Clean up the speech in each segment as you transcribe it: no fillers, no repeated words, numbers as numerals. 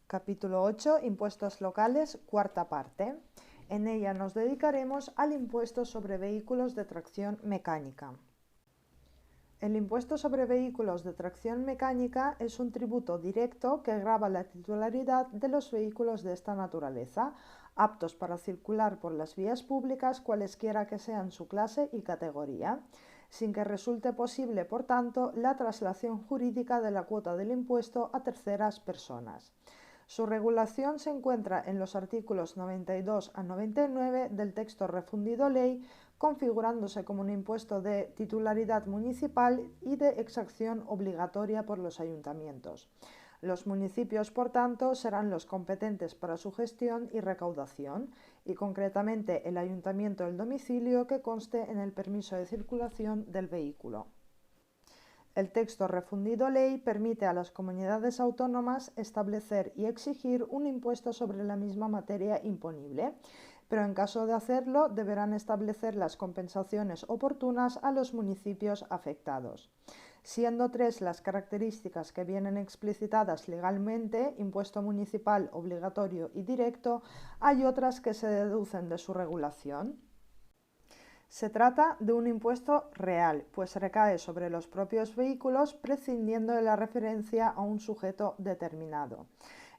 Capítulo 8. Impuestos locales, cuarta parte. En ella nos dedicaremos al impuesto sobre vehículos de tracción mecánica. El impuesto sobre vehículos de tracción mecánica es un tributo directo que grava la titularidad de los vehículos de esta naturaleza, aptos para circular por las vías públicas cualesquiera que sean su clase y categoría, sin que resulte posible, por tanto, la traslación jurídica de la cuota del impuesto a terceras personas. Su regulación se encuentra en los artículos 92 a 99 del texto refundido ley, configurándose como un impuesto de titularidad municipal y de exacción obligatoria por los ayuntamientos. Los municipios, por tanto, serán los competentes para su gestión y recaudación, y concretamente el ayuntamiento del domicilio que conste en el permiso de circulación del vehículo. El texto refundido ley permite a las comunidades autónomas establecer y exigir un impuesto sobre la misma materia imponible, pero en caso de hacerlo deberán establecer las compensaciones oportunas a los municipios afectados. Siendo tres las características que vienen explicitadas legalmente, impuesto municipal obligatorio y directo, hay otras que se deducen de su regulación. Se trata de un impuesto real, pues recae sobre los propios vehículos prescindiendo de la referencia a un sujeto determinado.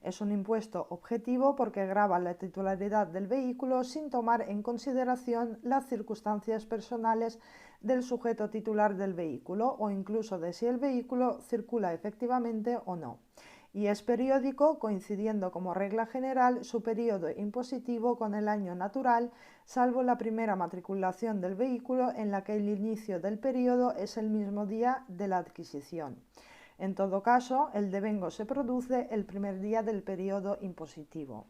Es un impuesto objetivo porque grava la titularidad del vehículo sin tomar en consideración las circunstancias personales del sujeto titular del vehículo o incluso de si el vehículo circula efectivamente o no. Y es periódico, coincidiendo como regla general su periodo impositivo con el año natural, salvo la primera matriculación del vehículo en la que el inicio del periodo es el mismo día de la adquisición. En todo caso, el devengo se produce el primer día del periodo impositivo.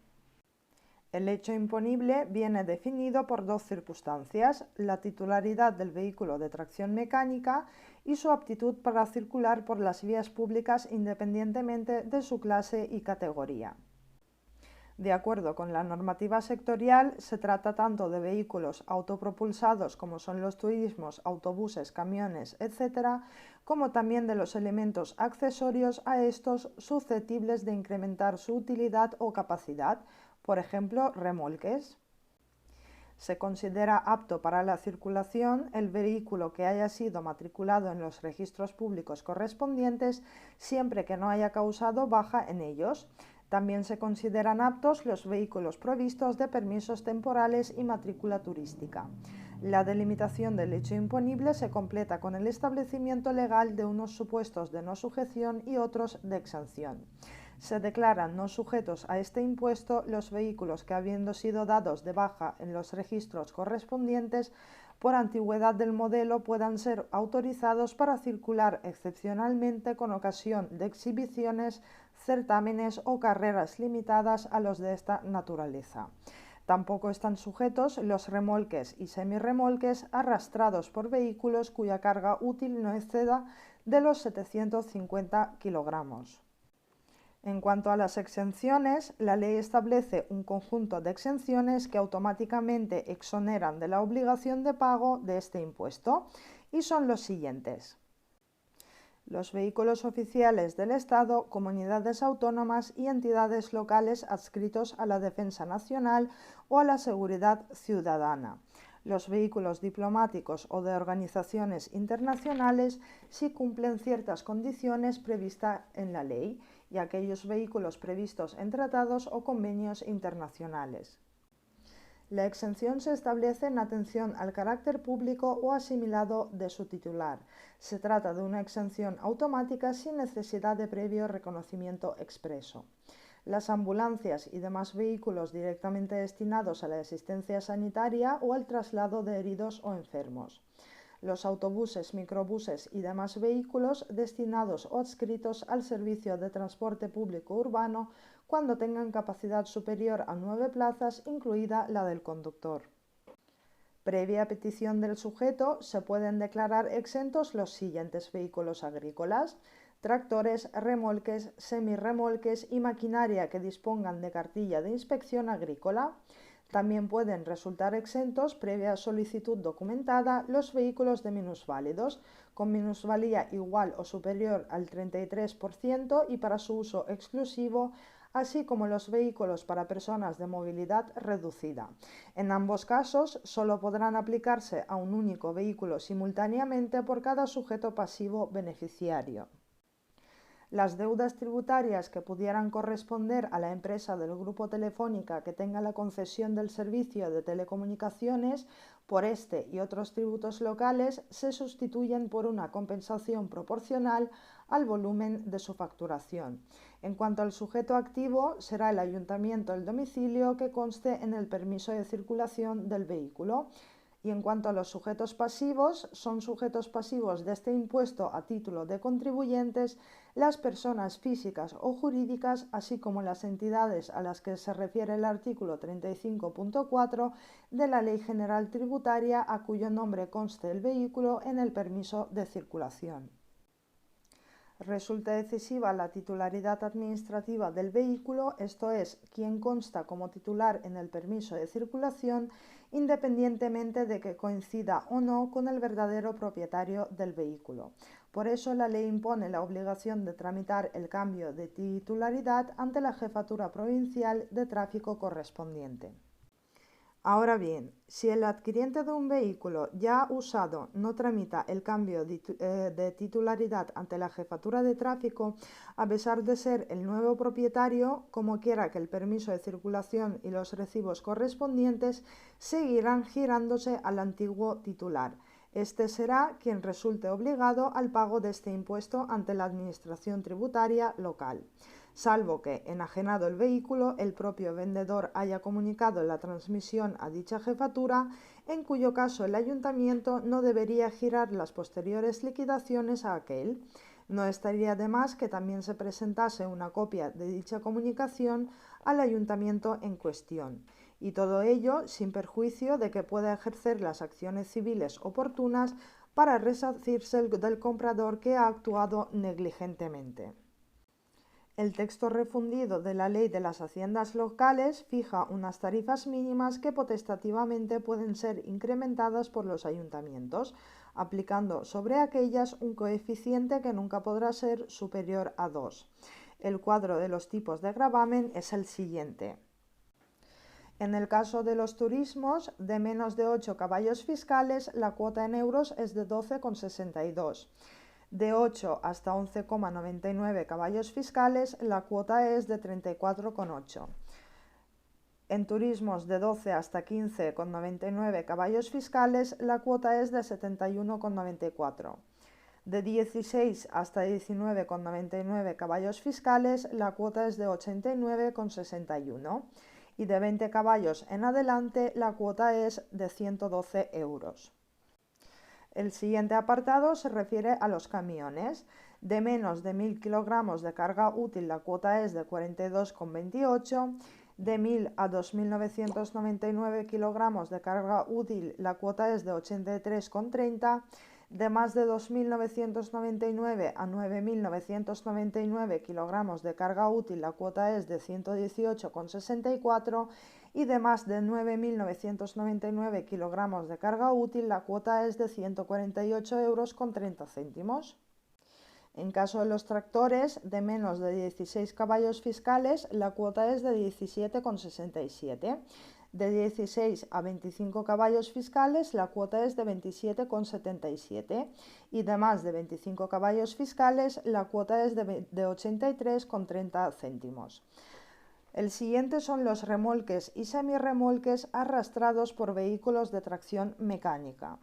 El hecho imponible viene definido por dos circunstancias: la titularidad del vehículo de tracción mecánica y su aptitud para circular por las vías públicas independientemente de su clase y categoría. De acuerdo con la normativa sectorial, se trata tanto de vehículos autopropulsados como son los turismos, autobuses, camiones, etc., como también de los elementos accesorios a estos susceptibles de incrementar su utilidad o capacidad, por ejemplo, remolques. Se considera apto para la circulación el vehículo que haya sido matriculado en los registros públicos correspondientes siempre que no haya causado baja en ellos. También se consideran aptos los vehículos provistos de permisos temporales y matrícula turística. La delimitación del hecho imponible se completa con el establecimiento legal de unos supuestos de no sujeción y otros de exención. Se declaran no sujetos a este impuesto los vehículos que, habiendo sido dados de baja en los registros correspondientes por antigüedad del modelo, puedan ser autorizados para circular excepcionalmente con ocasión de exhibiciones, certámenes o carreras limitadas a los de esta naturaleza. Tampoco están sujetos los remolques y semirremolques arrastrados por vehículos cuya carga útil no exceda de los 750 kilogramos. En cuanto a las exenciones, la ley establece un conjunto de exenciones que automáticamente exoneran de la obligación de pago de este impuesto y son los siguientes: los vehículos oficiales del Estado, comunidades autónomas y entidades locales adscritos a la defensa nacional o a la seguridad ciudadana, los vehículos diplomáticos o de organizaciones internacionales si cumplen ciertas condiciones previstas en la ley, y aquellos vehículos previstos en tratados o convenios internacionales. La exención se establece en atención al carácter público o asimilado de su titular. Se trata de una exención automática sin necesidad de previo reconocimiento expreso. Las ambulancias y demás vehículos directamente destinados a la asistencia sanitaria o al traslado de heridos o enfermos. Los autobuses, microbuses y demás vehículos destinados o adscritos al servicio de transporte público urbano cuando tengan capacidad superior a 9 plazas, incluida la del conductor. Previa petición del sujeto, se pueden declarar exentos los siguientes vehículos agrícolas: tractores, remolques, semirremolques y maquinaria que dispongan de cartilla de inspección agrícola. También pueden resultar exentos, previa solicitud documentada, los vehículos de minusválidos, con minusvalía igual o superior al 33% y para su uso exclusivo así como los vehículos para personas de movilidad reducida. En ambos casos, solo podrán aplicarse a un único vehículo simultáneamente por cada sujeto pasivo beneficiario. Las deudas tributarias que pudieran corresponder a la empresa del grupo Telefónica que tenga la concesión del servicio de telecomunicaciones por este y otros tributos locales se sustituyen por una compensación proporcional al volumen de su facturación. En cuanto al sujeto activo, será el ayuntamiento el domicilio que conste en el permiso de circulación del vehículo. Y en cuanto a los sujetos pasivos, son sujetos pasivos de este impuesto a título de contribuyentes las personas físicas o jurídicas, así como las entidades a las que se refiere el artículo 35.4 de la Ley General Tributaria a cuyo nombre conste el vehículo en el permiso de circulación. Resulta decisiva la titularidad administrativa del vehículo, esto es, quién consta como titular en el permiso de circulación, independientemente de que coincida o no con el verdadero propietario del vehículo. Por eso la ley impone la obligación de tramitar el cambio de titularidad ante la Jefatura Provincial de Tráfico correspondiente. Ahora bien, si el adquiriente de un vehículo ya usado no tramita el cambio de titularidad ante la Jefatura de Tráfico, a pesar de ser el nuevo propietario, como quiera que el permiso de circulación y los recibos correspondientes seguirán girándose al antiguo titular. Este será quien resulte obligado al pago de este impuesto ante la Administración tributaria local, salvo que, enajenado el vehículo, el propio vendedor haya comunicado la transmisión a dicha jefatura, en cuyo caso el ayuntamiento no debería girar las posteriores liquidaciones a aquel. No estaría de más que también se presentase una copia de dicha comunicación al ayuntamiento en cuestión, y todo ello sin perjuicio de que pueda ejercer las acciones civiles oportunas para resarcirse del comprador que ha actuado negligentemente. El texto refundido de la Ley de las Haciendas Locales fija unas tarifas mínimas que potestativamente pueden ser incrementadas por los ayuntamientos, aplicando sobre aquellas un coeficiente que nunca podrá ser superior a 2. El cuadro de los tipos de gravamen es el siguiente. En el caso de los turismos de menos de 8 caballos fiscales, la cuota en euros es de 12,62. De 8 hasta 11,99 caballos fiscales, la cuota es de 34,8. En turismos de 12 hasta 15,99 caballos fiscales, la cuota es de 71,94. De 16 hasta 19,99 caballos fiscales, la cuota es de 89,61. Y de 20 caballos en adelante, la cuota es de 112 euros. El siguiente apartado se refiere a los camiones. De menos de 1.000 kilogramos de carga útil, la cuota es de 42,28. De 1.000 a 2.999 kilogramos de carga útil, la cuota es de 83,30. De más de 2.999 a 9.999 kilogramos de carga útil, la cuota es de 118,64. Y de más de 9.999 kilogramos de carga útil, la cuota es de 148,30 euros. En caso de los tractores de menos de 16 caballos fiscales, la cuota es de 17,67. De 16 a 25 caballos fiscales, la cuota es de 27,77. Y de más de 25 caballos fiscales, la cuota es de 83,30 céntimos. El siguiente son los remolques y semirremolques arrastrados por vehículos de tracción mecánica.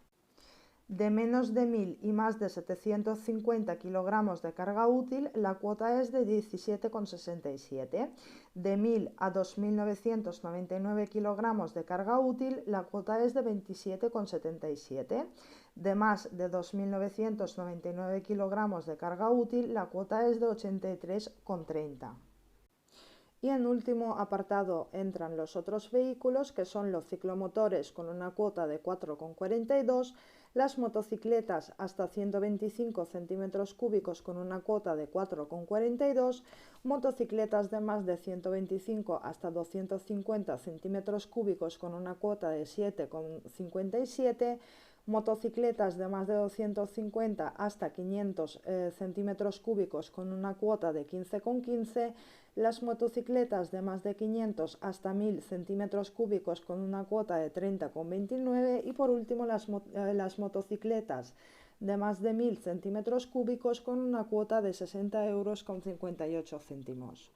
De menos de 1.000 y más de 750 kilogramos de carga útil, la cuota es de 17,67. De 1.000 a 2.999 kilogramos de carga útil, la cuota es de 27,77. De más de 2.999 kilogramos de carga útil, la cuota es de 83,30. Y en último apartado entran los otros vehículos, que son los ciclomotores con una cuota de 4,42, las motocicletas hasta 125 centímetros cúbicos con una cuota de 4,42, motocicletas de más de 125 hasta 250 centímetros cúbicos con una cuota de 7,57, motocicletas de más de 250 hasta 500 centímetros cúbicos con una cuota de 15,15, las motocicletas de más de 500 hasta 1000 centímetros cúbicos con una cuota de 30,29 y por último las motocicletas de más de 1000 centímetros cúbicos con una cuota de 60,58 €.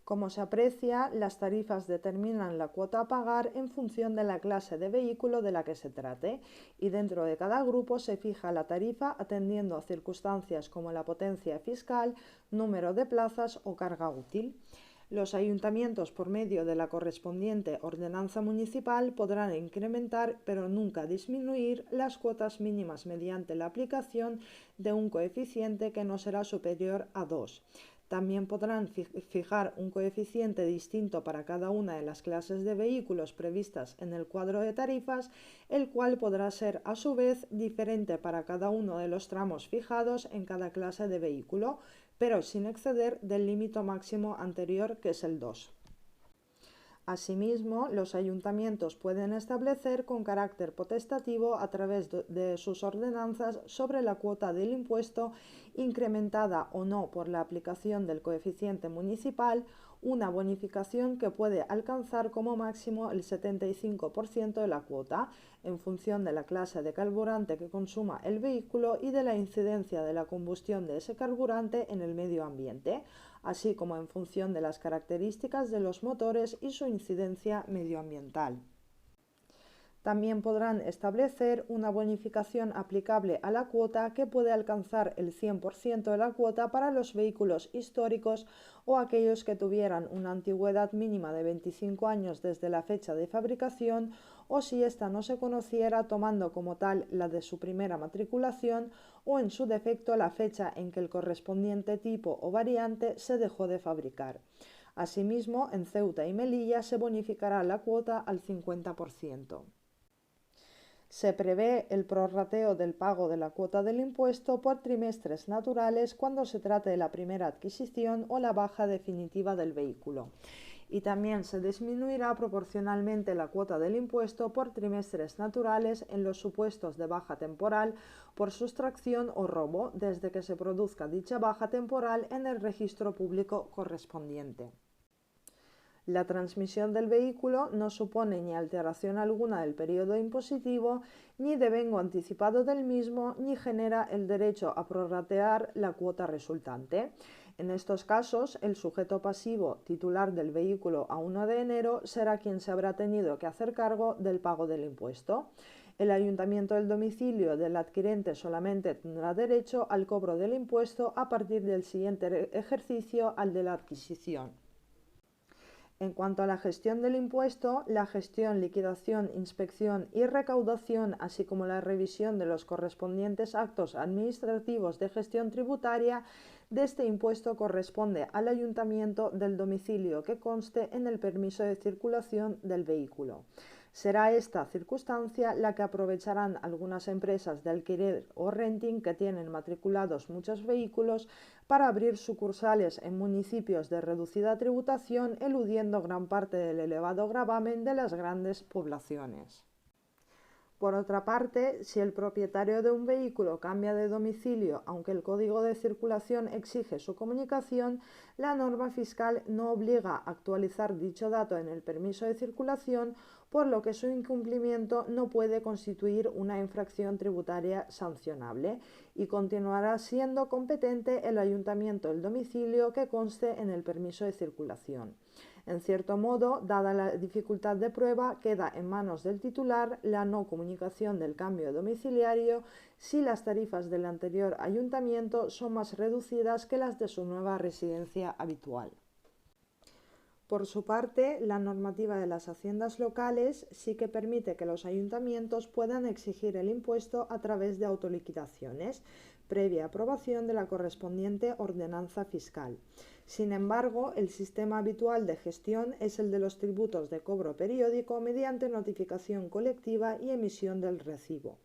Como se aprecia, las tarifas determinan la cuota a pagar en función de la clase de vehículo de la que se trate y dentro de cada grupo se fija la tarifa atendiendo a circunstancias como la potencia fiscal, número de plazas o carga útil. Los ayuntamientos, por medio de la correspondiente ordenanza municipal, podrán incrementar, pero nunca disminuir, las cuotas mínimas mediante la aplicación de un coeficiente que no será superior a 2. También podrán fijar un coeficiente distinto para cada una de las clases de vehículos previstas en el cuadro de tarifas, el cual podrá ser a su vez diferente para cada uno de los tramos fijados en cada clase de vehículo, pero sin exceder del límite máximo anterior, que es el 2. Asimismo, los ayuntamientos pueden establecer con carácter potestativo a través de sus ordenanzas sobre la cuota del impuesto, incrementada o no por la aplicación del coeficiente municipal, una bonificación que puede alcanzar como máximo el 75% de la cuota, en función de la clase de carburante que consuma el vehículo y de la incidencia de la combustión de ese carburante en el medio ambiente, así como en función de las características de los motores y su incidencia medioambiental. También podrán establecer una bonificación aplicable a la cuota que puede alcanzar el 100% de la cuota para los vehículos históricos o aquellos que tuvieran una antigüedad mínima de 25 años desde la fecha de fabricación, o si ésta no se conociera, tomando como tal la de su primera matriculación o en su defecto la fecha en que el correspondiente tipo o variante se dejó de fabricar. Asimismo, en Ceuta y Melilla se bonificará la cuota al 50%. Se prevé el prorrateo del pago de la cuota del impuesto por trimestres naturales cuando se trate de la primera adquisición o la baja definitiva del vehículo. Y también se disminuirá proporcionalmente la cuota del impuesto por trimestres naturales en los supuestos de baja temporal por sustracción o robo, desde que se produzca dicha baja temporal en el registro público correspondiente. La transmisión del vehículo no supone ni alteración alguna del periodo impositivo, ni devengo anticipado del mismo, ni genera el derecho a prorratear la cuota resultante. En estos casos, el sujeto pasivo titular del vehículo a 1 de enero será quien se habrá tenido que hacer cargo del pago del impuesto. El ayuntamiento del domicilio del adquirente solamente tendrá derecho al cobro del impuesto a partir del siguiente ejercicio al de la adquisición. En cuanto a la gestión del impuesto, la gestión, liquidación, inspección y recaudación, así como la revisión de los correspondientes actos administrativos de gestión tributaria de este impuesto corresponde al ayuntamiento del domicilio que conste en el permiso de circulación del vehículo. Será esta circunstancia la que aprovecharán algunas empresas de alquiler o renting que tienen matriculados muchos vehículos para abrir sucursales en municipios de reducida tributación, eludiendo gran parte del elevado gravamen de las grandes poblaciones. Por otra parte, si el propietario de un vehículo cambia de domicilio, aunque el código de circulación exige su comunicación, la norma fiscal no obliga a actualizar dicho dato en el permiso de circulación, por lo que su incumplimiento no puede constituir una infracción tributaria sancionable y continuará siendo competente el ayuntamiento del domicilio que conste en el permiso de circulación. En cierto modo, dada la dificultad de prueba, queda en manos del titular la no comunicación del cambio domiciliario si las tarifas del anterior ayuntamiento son más reducidas que las de su nueva residencia habitual. Por su parte, la normativa de las haciendas locales sí que permite que los ayuntamientos puedan exigir el impuesto a través de autoliquidaciones, previa aprobación de la correspondiente ordenanza fiscal. Sin embargo, el sistema habitual de gestión es el de los tributos de cobro periódico mediante notificación colectiva y emisión del recibo.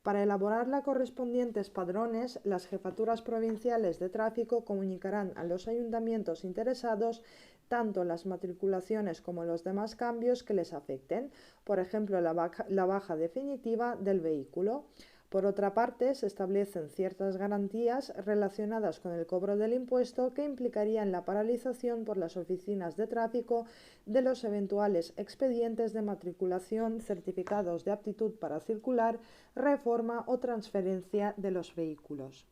Para elaborar los correspondientes padrones, las jefaturas provinciales de tráfico comunicarán a los ayuntamientos interesados tanto las matriculaciones como los demás cambios que les afecten, por ejemplo, la baja definitiva del vehículo. Por otra parte, se establecen ciertas garantías relacionadas con el cobro del impuesto que implicarían la paralización por las oficinas de tráfico de los eventuales expedientes de matriculación, certificados de aptitud para circular, reforma o transferencia de los vehículos.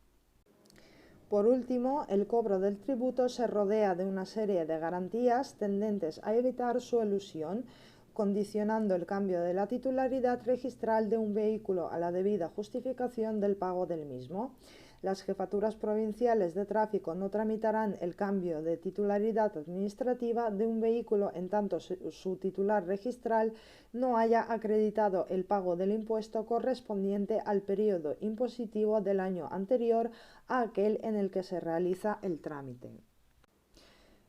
Por último, el cobro del tributo se rodea de una serie de garantías tendentes a evitar su elusión, condicionando el cambio de la titularidad registral de un vehículo a la debida justificación del pago del mismo. Las jefaturas provinciales de tráfico no tramitarán el cambio de titularidad administrativa de un vehículo en tanto su titular registral no haya acreditado el pago del impuesto correspondiente al periodo impositivo del año anterior a aquel en el que se realiza el trámite.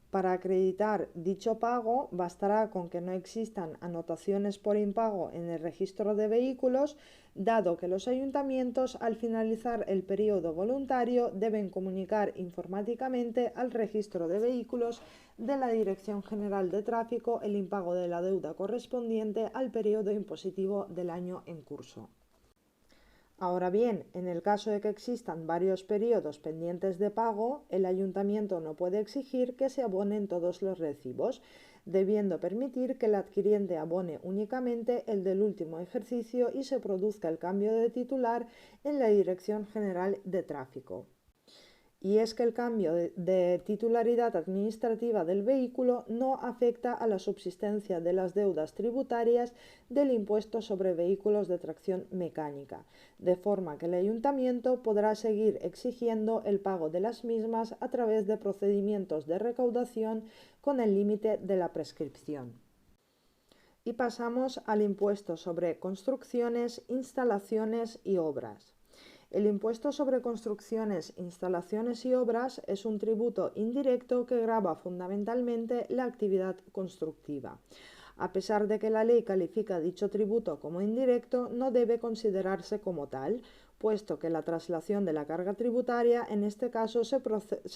Para acreditar dicho pago, bastará con que no existan anotaciones por impago en el registro de vehículos, dado que los ayuntamientos, al finalizar el periodo voluntario, deben comunicar informáticamente al registro de vehículos de la Dirección General de Tráfico el impago de la deuda correspondiente al periodo impositivo del año en curso. Ahora bien, en el caso de que existan varios periodos pendientes de pago, el ayuntamiento no puede exigir que se abonen todos los recibos, debiendo permitir que el adquiriente abone únicamente el del último ejercicio y se produzca el cambio de titular en la Dirección General de Tráfico. Y es que el cambio de titularidad administrativa del vehículo no afecta a la subsistencia de las deudas tributarias del impuesto sobre vehículos de tracción mecánica, de forma que el ayuntamiento podrá seguir exigiendo el pago de las mismas a través de procedimientos de recaudación con el límite de la prescripción. Y pasamos al impuesto sobre construcciones, instalaciones y obras. El impuesto sobre construcciones, instalaciones y obras es un tributo indirecto que grava fundamentalmente la actividad constructiva. A pesar de que la ley califica dicho tributo como indirecto, no debe considerarse como tal, puesto que la traslación de la carga tributaria en este caso se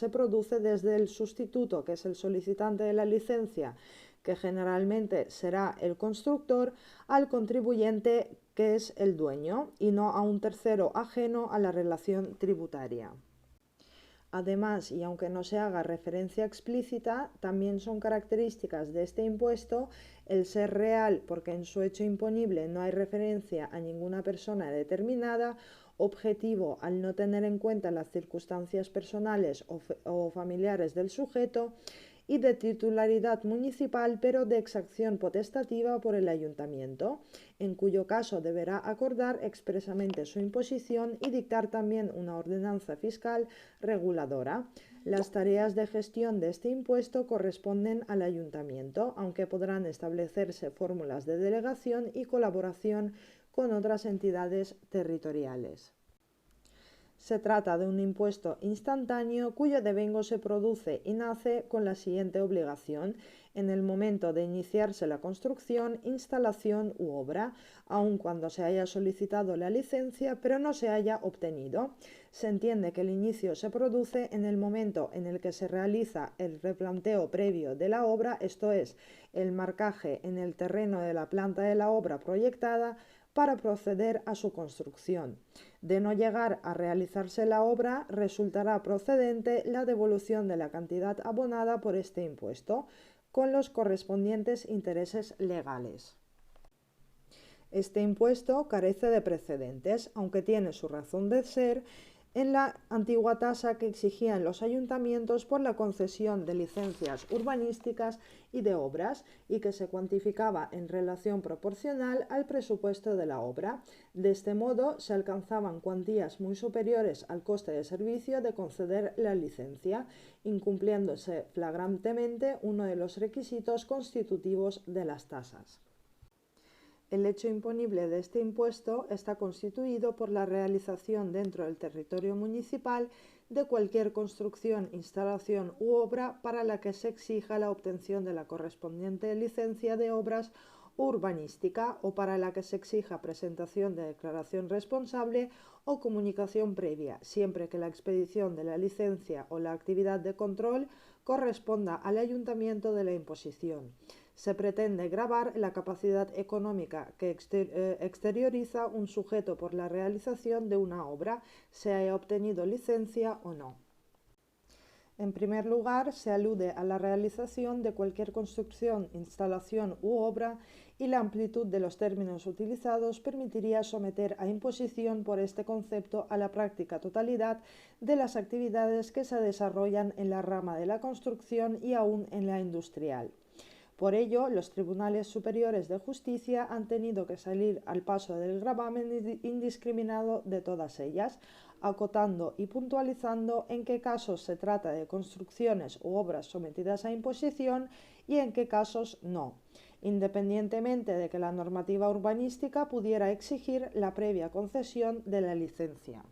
produce desde el sustituto, que es el solicitante de la licencia, que generalmente será el constructor, al contribuyente, que es el dueño, y no a un tercero ajeno a la relación tributaria. Además, y aunque no se haga referencia explícita, también son características de este impuesto el ser real, porque en su hecho imponible no hay referencia a ninguna persona determinada; objetivo, al no tener en cuenta las circunstancias personales o familiares del sujeto; y de titularidad municipal, pero de exacción potestativa por el ayuntamiento, en cuyo caso deberá acordar expresamente su imposición y dictar también una ordenanza fiscal reguladora. Las tareas de gestión de este impuesto corresponden al ayuntamiento, aunque podrán establecerse fórmulas de delegación y colaboración con otras entidades territoriales. Se trata de un impuesto instantáneo cuyo devengo se produce y nace con la siguiente obligación: en el momento de iniciarse la construcción, instalación u obra, aun cuando se haya solicitado la licencia pero no se haya obtenido. Se entiende que el inicio se produce en el momento en el que se realiza el replanteo previo de la obra, esto es, el marcaje en el terreno de la planta de la obra proyectada, para proceder a su construcción. De no llegar a realizarse la obra, resultará procedente la devolución de la cantidad abonada por este impuesto, con los correspondientes intereses legales. Este impuesto carece de precedentes, aunque tiene su razón de ser en la antigua tasa que exigían los ayuntamientos por la concesión de licencias urbanísticas y de obras, y que se cuantificaba en relación proporcional al presupuesto de la obra. De este modo se alcanzaban cuantías muy superiores al coste de servicio de conceder la licencia, incumpliéndose flagrantemente uno de los requisitos constitutivos de las tasas. El hecho imponible de este impuesto está constituido por la realización dentro del territorio municipal de cualquier construcción, instalación u obra para la que se exija la obtención de la correspondiente licencia de obras urbanística, o para la que se exija presentación de declaración responsable o comunicación previa, siempre que la expedición de la licencia o la actividad de control corresponda al ayuntamiento de la imposición. Se pretende gravar la capacidad económica que exterioriza un sujeto por la realización de una obra, se haya obtenido licencia o no. En primer lugar, se alude a la realización de cualquier construcción, instalación u obra, y la amplitud de los términos utilizados permitiría someter a imposición por este concepto a la práctica totalidad de las actividades que se desarrollan en la rama de la construcción y aún en la industrial. Por ello, los tribunales superiores de justicia han tenido que salir al paso del gravamen indiscriminado de todas ellas, acotando y puntualizando en qué casos se trata de construcciones u obras sometidas a imposición y en qué casos no, independientemente de que la normativa urbanística pudiera exigir la previa concesión de la licencia.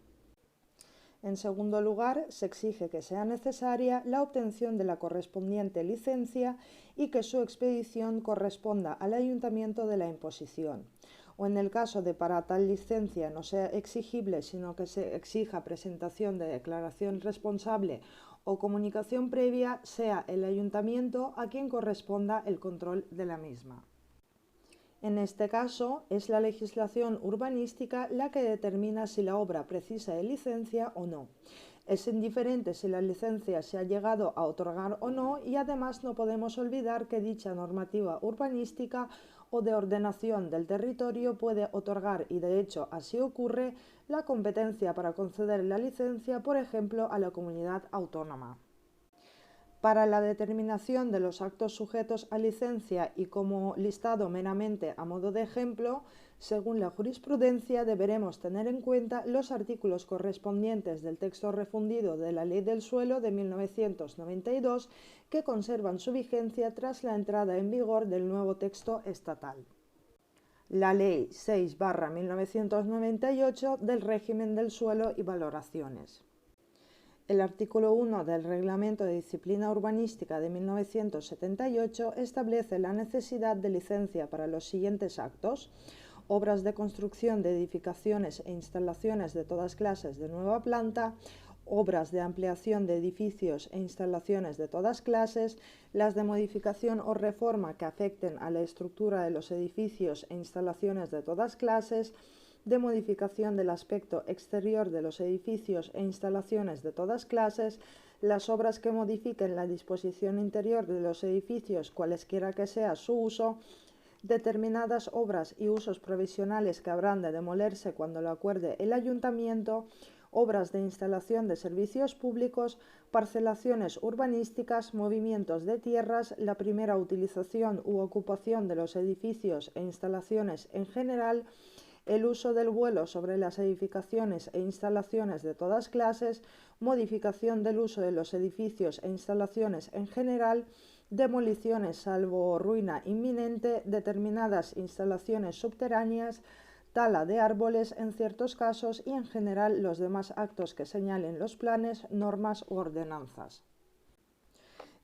En segundo lugar, se exige que sea necesaria la obtención de la correspondiente licencia y que su expedición corresponda al ayuntamiento de la imposición. O en el caso de para tal licencia no sea exigible, sino que se exija presentación de declaración responsable o comunicación previa, sea el ayuntamiento a quien corresponda el control de la misma. En este caso, es la legislación urbanística la que determina si la obra precisa de licencia o no. Es indiferente si la licencia se ha llegado a otorgar o no, y además no podemos olvidar que dicha normativa urbanística o de ordenación del territorio puede otorgar, y de hecho así ocurre, la competencia para conceder la licencia, por ejemplo, a la comunidad autónoma. Para la determinación de los actos sujetos a licencia y como listado meramente a modo de ejemplo, según la jurisprudencia deberemos tener en cuenta los artículos correspondientes del texto refundido de la Ley del Suelo de 1992 que conservan su vigencia tras la entrada en vigor del nuevo texto estatal. La Ley 6/1998 del régimen del suelo y valoraciones. El artículo 1 del Reglamento de Disciplina Urbanística de 1978 establece la necesidad de licencia para los siguientes actos: obras de construcción de edificaciones e instalaciones de todas clases de nueva planta, obras de ampliación de edificios e instalaciones de todas clases, las de modificación o reforma que afecten a la estructura de los edificios e instalaciones de todas clases, de modificación del aspecto exterior de los edificios e instalaciones de todas clases, las obras que modifiquen la disposición interior de los edificios, cualesquiera que sea su uso, determinadas obras y usos provisionales que habrán de demolerse cuando lo acuerde el ayuntamiento, obras de instalación de servicios públicos, parcelaciones urbanísticas, movimientos de tierras, la primera utilización u ocupación de los edificios e instalaciones en general, el uso del vuelo sobre las edificaciones e instalaciones de todas clases, modificación del uso de los edificios e instalaciones en general, demoliciones salvo ruina inminente, determinadas instalaciones subterráneas, tala de árboles en ciertos casos y en general los demás actos que señalen los planes, normas u ordenanzas.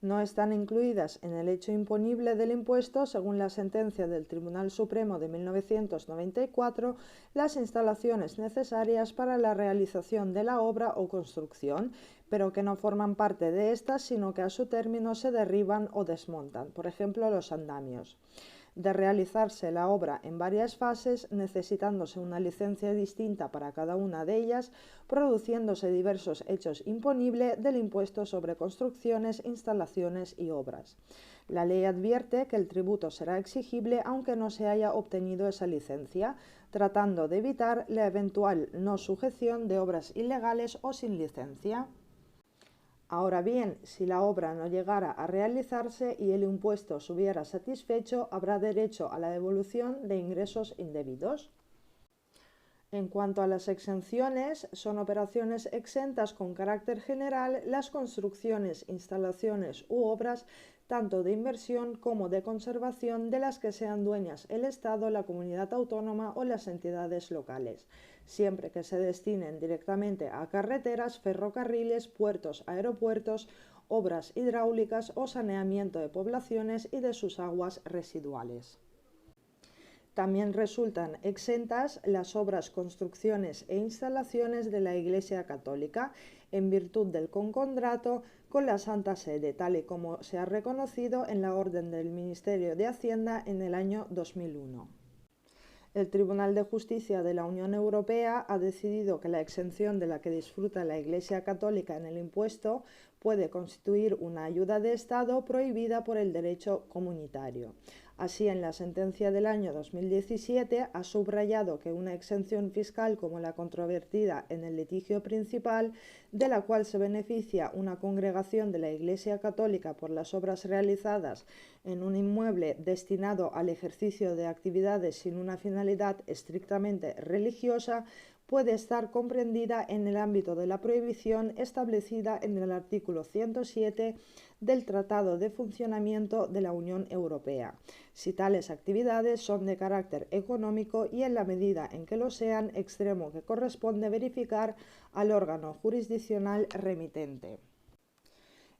No están incluidas en el hecho imponible del impuesto, según la sentencia del Tribunal Supremo de 1994, las instalaciones necesarias para la realización de la obra o construcción, pero que no forman parte de estas, sino que a su término se derriban o desmontan, por ejemplo, los andamios. De realizarse la obra en varias fases, necesitándose una licencia distinta para cada una de ellas, produciéndose diversos hechos imponibles del impuesto sobre construcciones, instalaciones y obras. La ley advierte que el tributo será exigible aunque no se haya obtenido esa licencia, tratando de evitar la eventual no sujeción de obras ilegales o sin licencia. Ahora bien, si la obra no llegara a realizarse y el impuesto se hubiera satisfecho, habrá derecho a la devolución de ingresos indebidos. En cuanto a las exenciones, son operaciones exentas con carácter general las construcciones, instalaciones u obras tanto de inversión como de conservación de las que sean dueñas el Estado, la comunidad autónoma o las entidades locales, siempre que se destinen directamente a carreteras, ferrocarriles, puertos, aeropuertos, obras hidráulicas o saneamiento de poblaciones y de sus aguas residuales. También resultan exentas las obras, construcciones e instalaciones de la Iglesia Católica, en virtud del concordato con la Santa Sede, tal y como se ha reconocido en la orden del Ministerio de Hacienda en el año 2001. El Tribunal de Justicia de la Unión Europea ha decidido que la exención de la que disfruta la Iglesia Católica en el impuesto puede constituir una ayuda de Estado prohibida por el derecho comunitario. Así, en la sentencia del año 2017 ha subrayado que una exención fiscal como la controvertida en el litigio principal, de la cual se beneficia una congregación de la Iglesia Católica por las obras realizadas en un inmueble destinado al ejercicio de actividades sin una finalidad estrictamente religiosa, puede estar comprendida en el ámbito de la prohibición establecida en el artículo 107 del Tratado de Funcionamiento de la Unión Europea, si tales actividades son de carácter económico y, en la medida en que lo sean, extremo que corresponde verificar al órgano jurisdiccional remitente.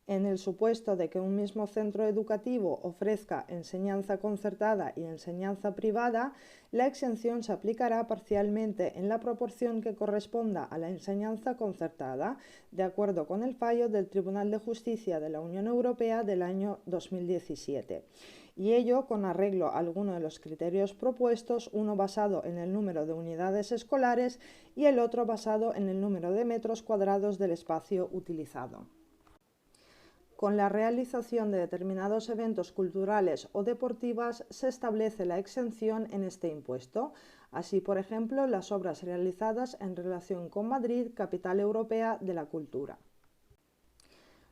En el supuesto de que un mismo centro educativo ofrezca enseñanza concertada y enseñanza privada, la exención se aplicará parcialmente en la proporción que corresponda a la enseñanza concertada, de acuerdo con el fallo del Tribunal de Justicia de la Unión Europea del año 2017. Y ello con arreglo a alguno de los criterios propuestos, uno basado en el número de unidades escolares y el otro basado en el número de metros cuadrados del espacio utilizado. Con la realización de determinados eventos culturales o deportivos se establece la exención en este impuesto. Así, por ejemplo, las obras realizadas en relación con Madrid, capital europea de la cultura.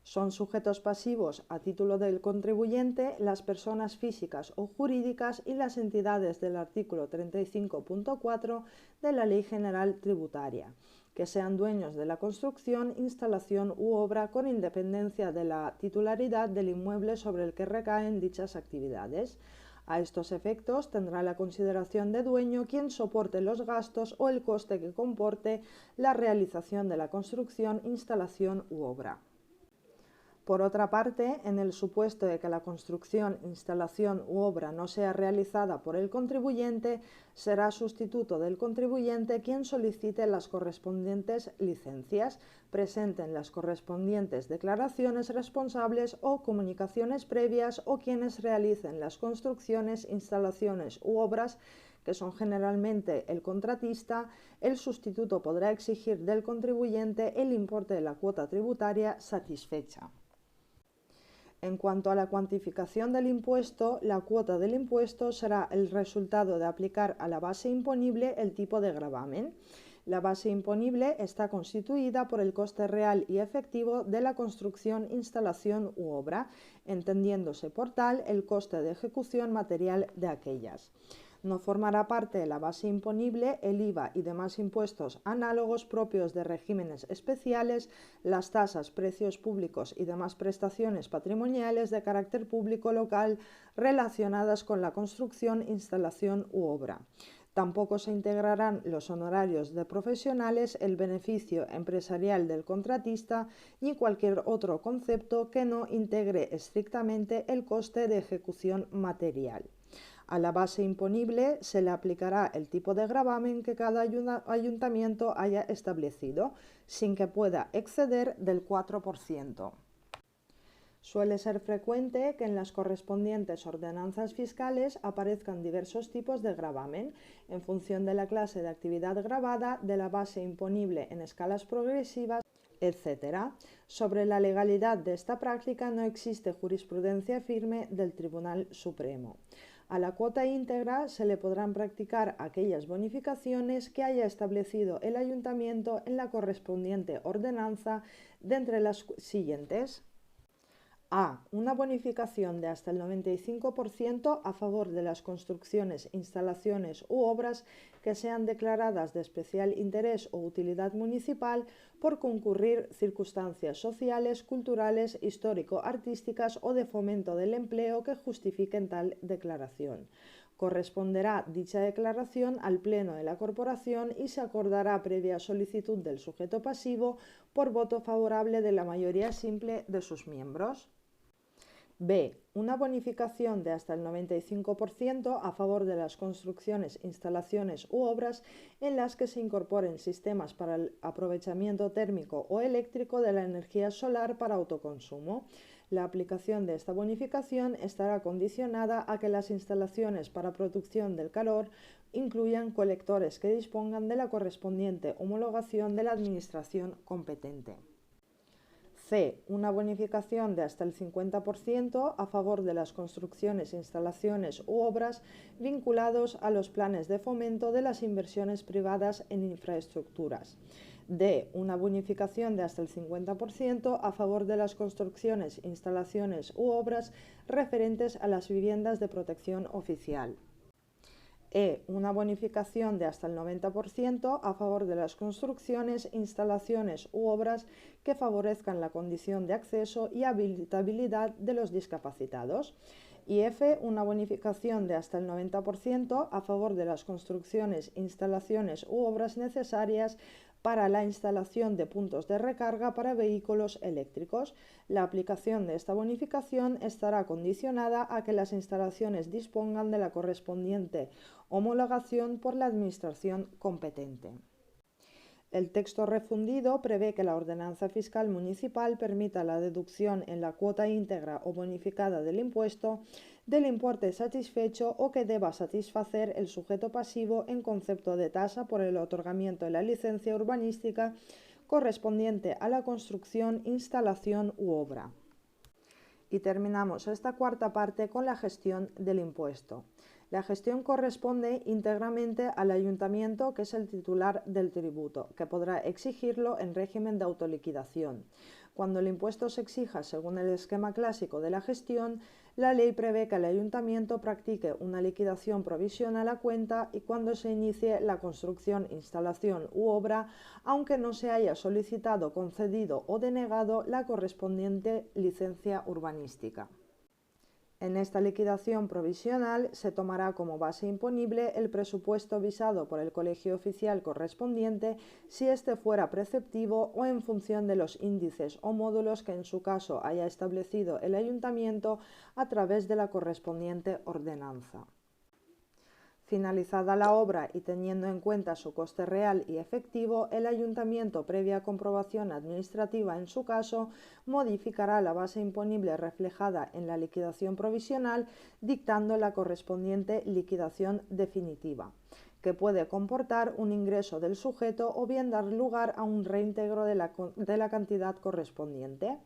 Son sujetos pasivos a título del contribuyente las personas físicas o jurídicas y las entidades del artículo 35.4 de la Ley General Tributaria, que sean dueños de la construcción, instalación u obra con independencia de la titularidad del inmueble sobre el que recaen dichas actividades. A estos efectos tendrá la consideración de dueño quien soporte los gastos o el coste que comporte la realización de la construcción, instalación u obra. Por otra parte, en el supuesto de que la construcción, instalación u obra no sea realizada por el contribuyente, será sustituto del contribuyente quien solicite las correspondientes licencias, presenten las correspondientes declaraciones responsables o comunicaciones previas o quienes realicen las construcciones, instalaciones u obras que son generalmente el contratista. El sustituto podrá exigir del contribuyente el importe de la cuota tributaria satisfecha. En cuanto a la cuantificación del impuesto, la cuota del impuesto será el resultado de aplicar a la base imponible el tipo de gravamen. La base imponible está constituida por el coste real y efectivo de la construcción, instalación u obra, entendiéndose por tal el coste de ejecución material de aquellas. No formará parte de la base imponible el IVA y demás impuestos análogos propios de regímenes especiales, las tasas, precios públicos y demás prestaciones patrimoniales de carácter público local relacionadas con la construcción, instalación u obra. Tampoco se integrarán los honorarios de profesionales, el beneficio empresarial del contratista ni cualquier otro concepto que no integre estrictamente el coste de ejecución material. A la base imponible se le aplicará el tipo de gravamen que cada ayuntamiento haya establecido, sin que pueda exceder del 4%. Suele ser frecuente que en las correspondientes ordenanzas fiscales aparezcan diversos tipos de gravamen, en función de la clase de actividad gravada, de la base imponible en escalas progresivas, etc. Sobre la legalidad de esta práctica no existe jurisprudencia firme del Tribunal Supremo. A la cuota íntegra se le podrán practicar aquellas bonificaciones que haya establecido el ayuntamiento en la correspondiente ordenanza, de entre las siguientes. A. Una bonificación de hasta el 95% a favor de las construcciones, instalaciones u obras que sean declaradas de especial interés o utilidad municipal por concurrir circunstancias sociales, culturales, histórico-artísticas o de fomento del empleo que justifiquen tal declaración. Corresponderá dicha declaración al Pleno de la Corporación y se acordará previa solicitud del sujeto pasivo por voto favorable de la mayoría simple de sus miembros. B. Una bonificación de hasta el 95% a favor de las construcciones, instalaciones u obras en las que se incorporen sistemas para el aprovechamiento térmico o eléctrico de la energía solar para autoconsumo. La aplicación de esta bonificación estará condicionada a que las instalaciones para producción del calor incluyan colectores que dispongan de la correspondiente homologación de la administración competente. C. Una bonificación de hasta el 50% a favor de las construcciones, instalaciones u obras vinculados a los planes de fomento de las inversiones privadas en infraestructuras. D. Una bonificación de hasta el 50% a favor de las construcciones, instalaciones u obras referentes a las viviendas de protección oficial. E. Una bonificación de hasta el 90% a favor de las construcciones, instalaciones u obras que favorezcan la condición de acceso y habitabilidad de los discapacitados. Y F. Una bonificación de hasta el 90% a favor de las construcciones, instalaciones u obras necesarias para la instalación de puntos de recarga para vehículos eléctricos. La aplicación de esta bonificación estará condicionada a que las instalaciones dispongan de la correspondiente homologación por la administración competente. El texto refundido prevé que la ordenanza fiscal municipal permita la deducción en la cuota íntegra o bonificada del impuesto del importe satisfecho o que deba satisfacer el sujeto pasivo en concepto de tasa por el otorgamiento de la licencia urbanística correspondiente a la construcción, instalación u obra. Y terminamos esta cuarta parte con la gestión del impuesto. La gestión corresponde íntegramente al ayuntamiento, que es el titular del tributo, que podrá exigirlo en régimen de autoliquidación. Cuando el impuesto se exija según el esquema clásico de la gestión, la ley prevé que el ayuntamiento practique una liquidación provisional a cuenta y cuando se inicie la construcción, instalación u obra, aunque no se haya solicitado, concedido o denegado la correspondiente licencia urbanística. En esta liquidación provisional se tomará como base imponible el presupuesto visado por el colegio oficial correspondiente si éste fuera preceptivo o en función de los índices o módulos que en su caso haya establecido el ayuntamiento a través de la correspondiente ordenanza. Finalizada la obra y teniendo en cuenta su coste real y efectivo, el ayuntamiento, previa comprobación administrativa en su caso, modificará la base imponible reflejada en la liquidación provisional, dictando la correspondiente liquidación definitiva, que puede comportar un ingreso del sujeto o bien dar lugar a un reintegro de la cantidad correspondiente.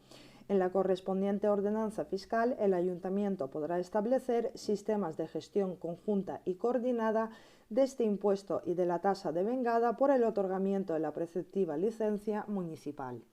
En la correspondiente ordenanza fiscal, el ayuntamiento podrá establecer sistemas de gestión conjunta y coordinada de este impuesto y de la tasa devengada por el otorgamiento de la preceptiva licencia municipal.